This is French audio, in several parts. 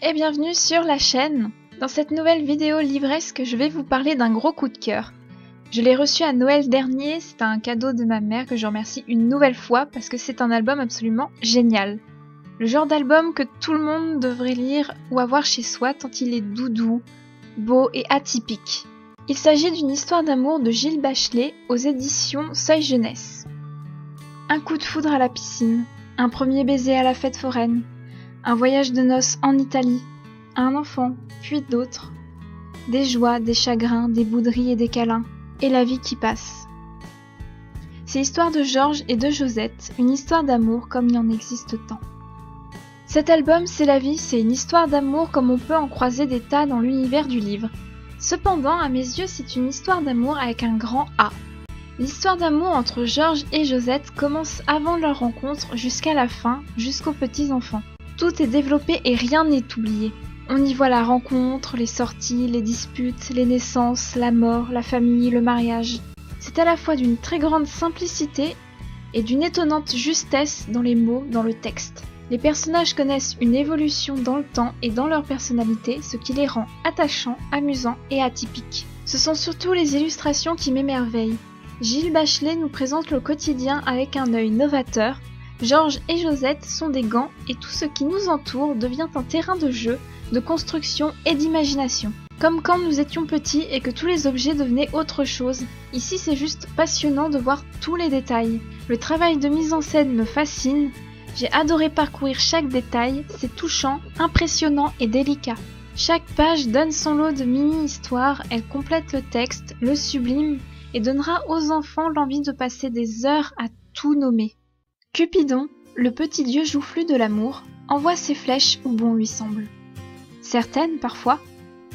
et bienvenue sur la chaîne. Dans cette nouvelle vidéo livresque, je vais vous parler d'un gros coup de cœur. Je l'ai reçu à Noël dernier, c'est un cadeau de ma mère que je remercie une nouvelle fois parce que c'est un album absolument génial. Le genre d'album que tout le monde devrait lire ou avoir chez soi tant il est doudou, beau et atypique. Il s'agit d'une histoire d'amour de Gilles Bachelet aux éditions Seuil Jeunesse. Un coup de foudre à la piscine, un premier baiser à la fête foraine, un voyage de noces en Italie, un enfant, puis d'autres. Des joies, des chagrins, des bouderies et des câlins, et la vie qui passe. C'est l'histoire de Georges et de Josette, une histoire d'amour comme il en existe tant. Cet album, C'est la vie, c'est une histoire d'amour comme on peut en croiser des tas dans l'univers du livre. Cependant, à mes yeux, c'est une histoire d'amour avec un grand A. L'histoire d'amour entre Georges et Josette commence avant leur rencontre jusqu'à la fin, jusqu'aux petits-enfants. Tout est développé et rien n'est oublié. On y voit la rencontre, les sorties, les disputes, les naissances, la mort, la famille, le mariage. C'est à la fois d'une très grande simplicité et d'une étonnante justesse dans les mots, dans le texte. Les personnages connaissent une évolution dans le temps et dans leur personnalité, ce qui les rend attachants, amusants et atypiques. Ce sont surtout les illustrations qui m'émerveillent. Gilles Bachelet nous présente le quotidien avec un œil novateur. Georges et Josette sont des gants et tout ce qui nous entoure devient un terrain de jeu, de construction et d'imagination. Comme quand nous étions petits et que tous les objets devenaient autre chose. Ici, c'est juste passionnant de voir tous les détails. Le travail de mise en scène me fascine. J'ai adoré parcourir chaque détail, c'est touchant, impressionnant et délicat. Chaque page donne son lot de mini-histoires, elle complète le texte, le sublime et donnera aux enfants l'envie de passer des heures à tout nommer. Cupidon, le petit dieu joufflu de l'amour, envoie ses flèches où bon lui semble. Certaines, parfois,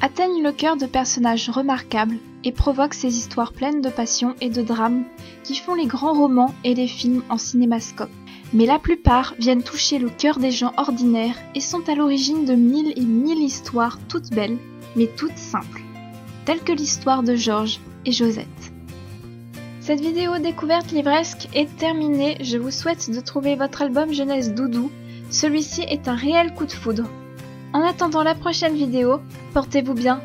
atteignent le cœur de personnages remarquables et provoquent ces histoires pleines de passion et de drame qui font les grands romans et les films en cinémascope. Mais la plupart viennent toucher le cœur des gens ordinaires et sont à l'origine de mille et mille histoires toutes belles, mais toutes simples, telles que l'histoire de Georges et Josette. Cette vidéo découverte livresque est terminée, je vous souhaite de trouver votre album jeunesse doudou, celui-ci est un réel coup de foudre. En attendant la prochaine vidéo, portez-vous bien.